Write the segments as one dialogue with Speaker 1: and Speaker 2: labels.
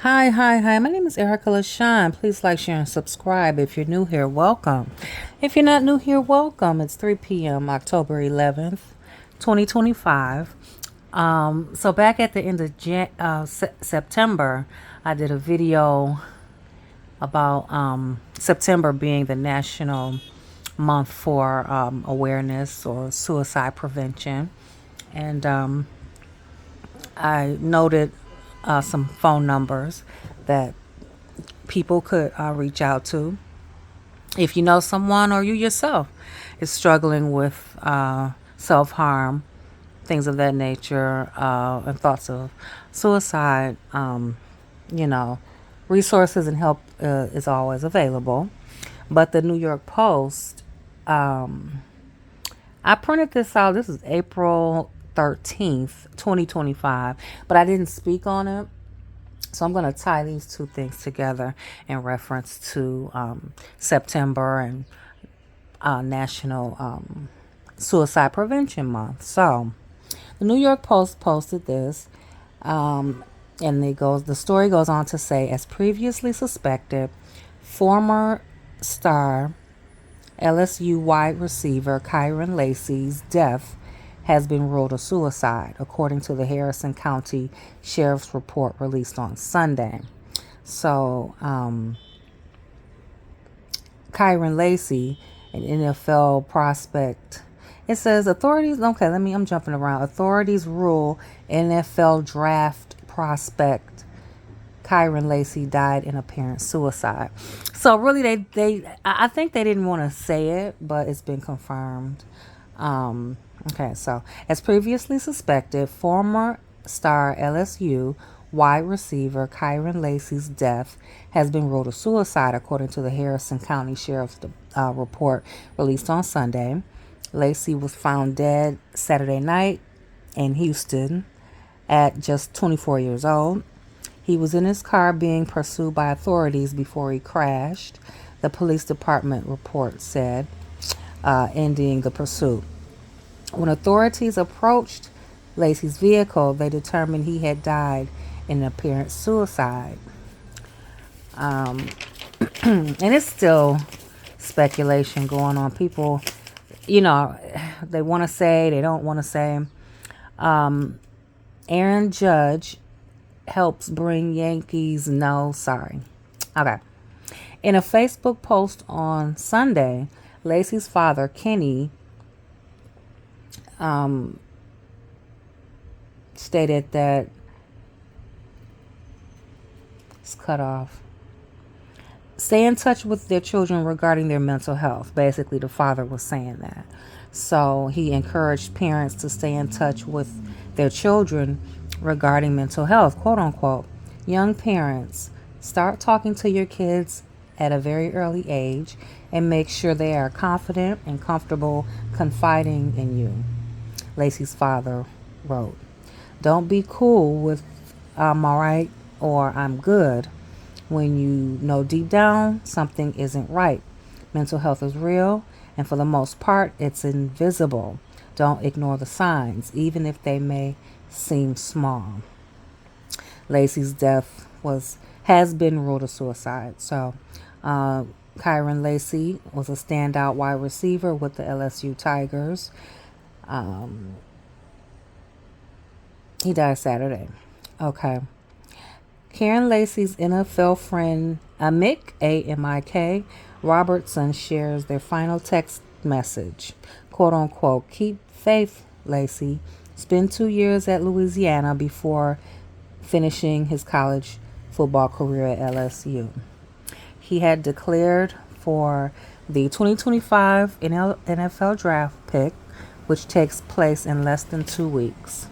Speaker 1: Hi. My name is Erica LaShawn. Please like, share, and subscribe. If you're new here, welcome. If you're not new here, welcome. It's 3 p.m., October 11th, 2025. So back at the end of September, I did a video about September being the national month for awareness or suicide prevention. And I noted some phone numbers that people could reach out to if you know someone or you yourself is struggling with self harm, things of that nature, and thoughts of suicide. You know, resources and help is always available. But the New York Post, I printed this out. This is April 13th, 2025, but I didn't speak on it. So I'm going to tie these two things together in reference to September and National Suicide Prevention Month. So the New York Post posted this, and the story goes on to say, as previously suspected, former star LSU wide receiver Kyron Lacy's death has been ruled a suicide, according to the Harrison County Sheriff's report released on Sunday. So, Kyron Lacy, an NFL prospect, it says authorities, okay, I'm jumping around. Authorities rule NFL draft prospect Kyron Lacy died in apparent suicide. So really, I think they didn't want to say it, but it's been confirmed. Okay, so as previously suspected, former star LSU wide receiver Kyron Lacy's death has been ruled a suicide, according to the Harrison County Sheriff's report released on Sunday. Lacy was found dead Saturday night in Houston at just 24 years old. He was in his car being pursued by authorities before he crashed, the police department report said, ending the pursuit. When authorities approached Lacy's vehicle, they determined he had died in apparent suicide. And it's still speculation going on. People, they want to say, they don't want to say. Aaron Judge helps bring Yankees. No, sorry. Okay. In a Facebook post on Sunday, Lacy's father, Kenny, stated that it's cut off. Stay in touch with their children regarding their mental health. Basically, the father was saying that. So he encouraged parents to stay in touch with their children regarding mental health, quote unquote. Young parents, start talking to your kids at a very early age and make sure they are confident and comfortable confiding in you, Lacy's father wrote. Don't be cool with I'm all right or I'm good when you know deep down something isn't right. Mental health is real, and for the most part, it's invisible. Don't ignore the signs, even if they may seem small. Lacy's death has been ruled a suicide. So, Kyron Lacy was a standout wide receiver with the LSU Tigers. He died Saturday. Okay. Karen Lacy's NFL friend Amik, A-M-I-K, Robertson shares their final text message. Quote unquote, keep faith, Lacy. Spent 2 years at Louisiana before finishing his college football career at LSU. He had declared for the 2025 NFL draft pick, which takes place in less than 2 weeks.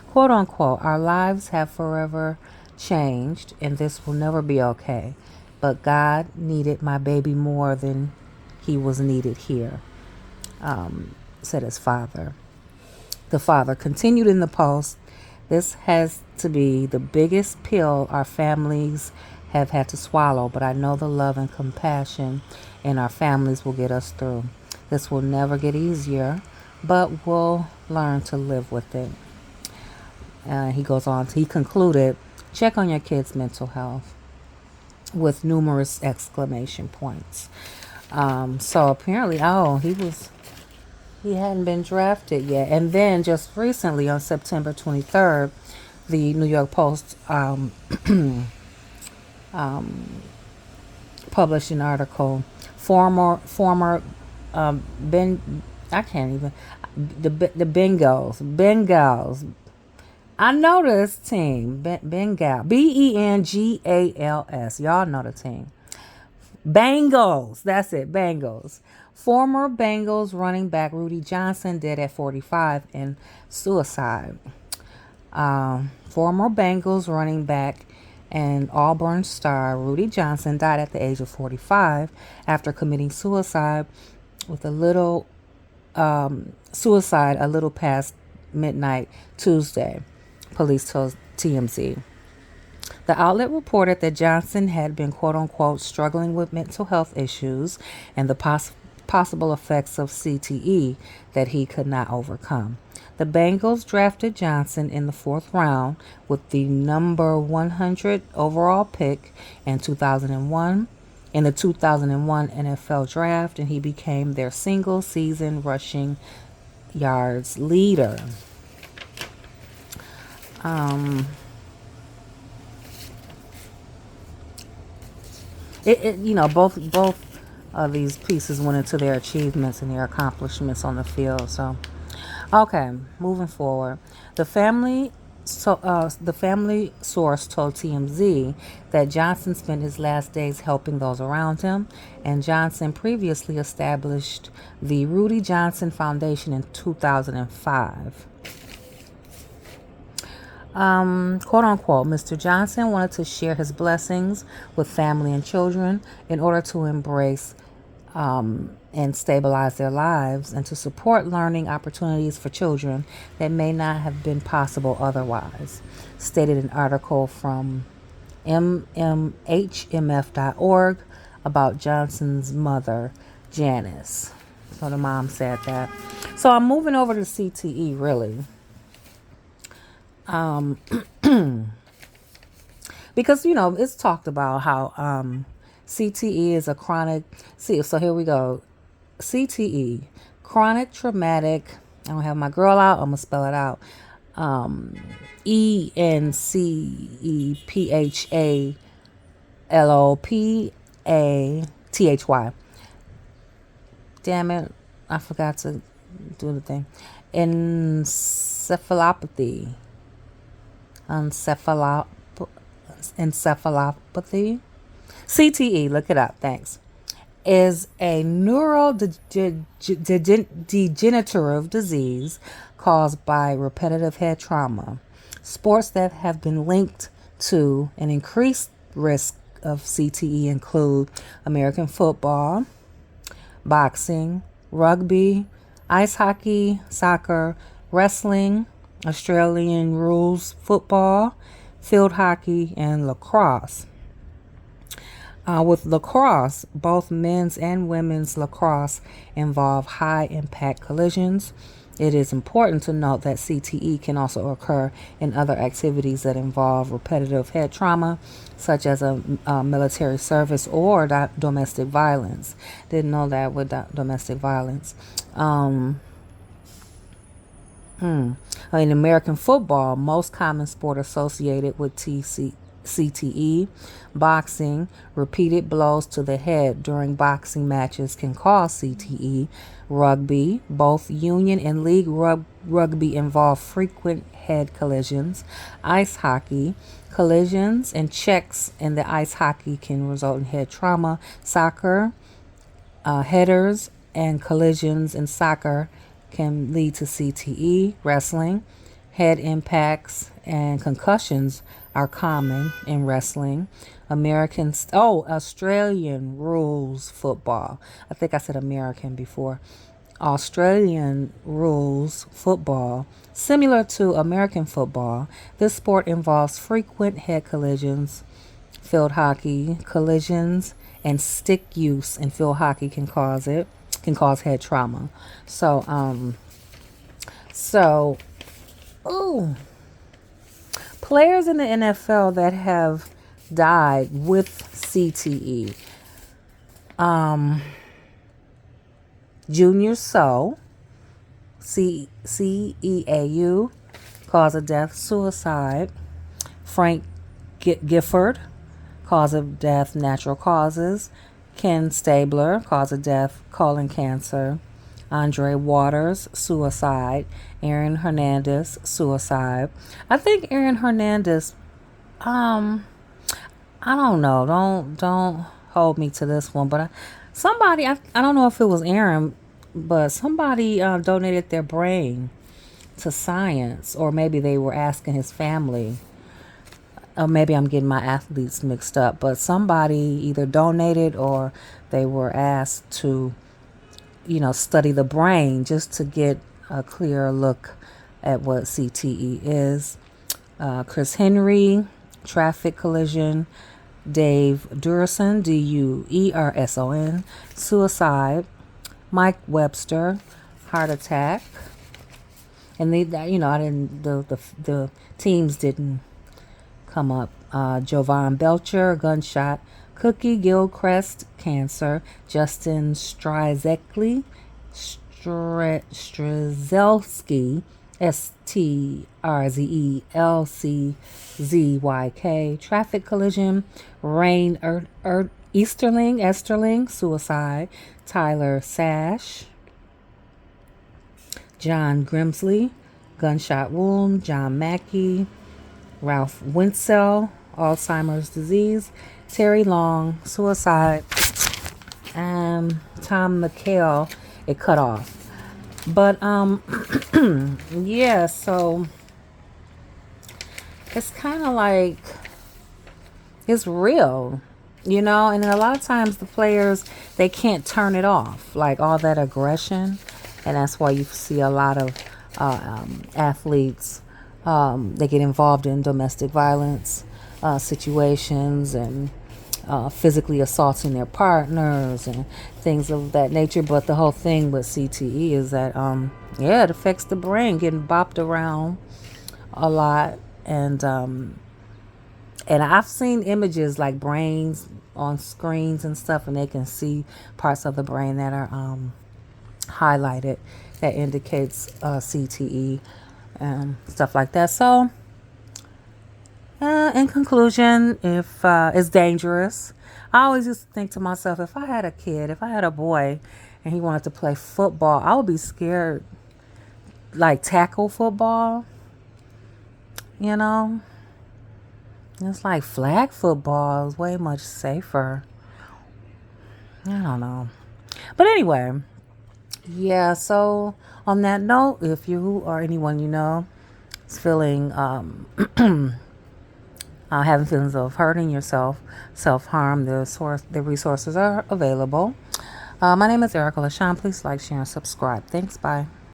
Speaker 1: Quote unquote, our lives have forever changed and this will never be okay. But God needed my baby more than he was needed here, said his father. The father continued in the post, this has to be the biggest pill our families have had to swallow, but I know the love and compassion in our families will get us through. This will never get easier, but we'll learn to live with it. He concluded, Check on your kids' mental health with numerous exclamation points. So apparently, he hadn't been drafted yet. And then just recently on September 23rd, the New York Post published an article. Former Ben, I can't even, the Bengals. I know this team, Bengal, Bengals. Y'all know the team. Bengals. That's it, Bengals. Former Bengals running back Rudy Johnson dead at 45 in suicide. Former Bengals running back and Auburn star Rudy Johnson died at the age of 45 after committing suicide with a little past midnight Tuesday, police told TMZ. The outlet reported that Johnson had been quote-unquote struggling with mental health issues and the possible effects of CTE that he could not overcome. The Bengals drafted Johnson in the 4th round with the number 100 overall pick in 2001 in the 2001 NFL draft, and he became their single-season rushing yards leader. Both of these pieces went into their achievements and their accomplishments on the field. So, okay, moving forward, the family source told TMZ that Johnson spent his last days helping those around him, and Johnson previously established the Rudy Johnson Foundation in 2005. Quote unquote, Mr. Johnson wanted to share his blessings with family and children in order to embrace and stabilize their lives and to support learning opportunities for children that may not have been possible otherwise, stated an article from mmhmf.org about Johnson's mother, Janice. So the mom said that. So I'm moving over to CTE, really. Because it's talked about how CTE is a chronic. So here we go. CTE, chronic traumatic. I don't have my girl out. I'm gonna spell it out. Encephalopathy. Damn it, I forgot to do the thing. Encephalopathy. Encephalopathy. CTE, look it up, thanks. Is a neurodegenerative disease caused by repetitive head trauma. Sports that have been linked to an increased risk of CTE include American football, boxing, rugby, ice hockey, soccer, wrestling, Australian rules football, field hockey, and lacrosse. With lacrosse, both men's and women's lacrosse involve high-impact collisions. It is important to note that CTE can also occur in other activities that involve repetitive head trauma, such as a military service or domestic violence. Didn't know that with domestic violence. In American football, most common sport associated with CTE, boxing, repeated blows to the head during boxing matches can cause CTE. Rugby, both union and league rugby involve frequent head collisions. Ice hockey, collisions and checks in the ice hockey can result in head trauma. Soccer, headers and collisions in soccer can lead to CTE. Wrestling, head impacts and concussions are common in wrestling. Australian rules football. I think I said American before. Australian rules football. Similar to American football, this sport involves frequent head collisions. Field hockey, collisions and stick use in field hockey can cause head trauma. Players in the NFL that have died with CTE. Junior Seau, CEAU, cause of death, suicide. Frank Gifford, cause of death, natural causes. Ken Stabler, cause of death, colon cancer. Andre Waters, suicide. Aaron Hernandez, suicide. I think Aaron Hernandez, I don't know. Don't hold me to this one, but somebody, I don't know if it was Aaron, but somebody donated their brain to science, or maybe they were asking his family. Or maybe I'm getting my athletes mixed up, but somebody either donated or they were asked to, study the brain just to get a clearer look at what CTE is. Chris Henry, traffic collision. Dave Durson, Duerson, suicide. Mike Webster, heart attack. And I didn't. The teams didn't come up. Jovan Belcher, gunshot. Cookie Gilchrist, cancer. Justin Strzelski, Strzelczyk, traffic collision. Rain Easterling, suicide. Tyler Sash. John Grimsley, gunshot wound. John Mackey. Ralph Winsell, Alzheimer's disease. Terry Long, suicide. Tom McHale, it cut off. But yeah, so it's kind of like it's real, and a lot of times the players, they can't turn it off, like all that aggression. And that's why you see a lot of athletes, they get involved in domestic violence situations, and physically assaulting their partners and things of that nature. But the whole thing with CTE is that it affects the brain, getting bopped around a lot. And I've seen images like brains on screens and stuff, and they can see parts of the brain that are highlighted that indicates CTE and stuff like that. So in conclusion, if it's dangerous, I always used to think to myself, if I had a boy and he wanted to play football, I would be scared, like tackle football, It's like flag football is way much safer. I don't know. But anyway, yeah, so on that note, if you or anyone is feeling having feelings of hurting yourself, self-harm, the resources are available. My name is Erica LaShawn. Please like, share, and subscribe. Thanks. Bye.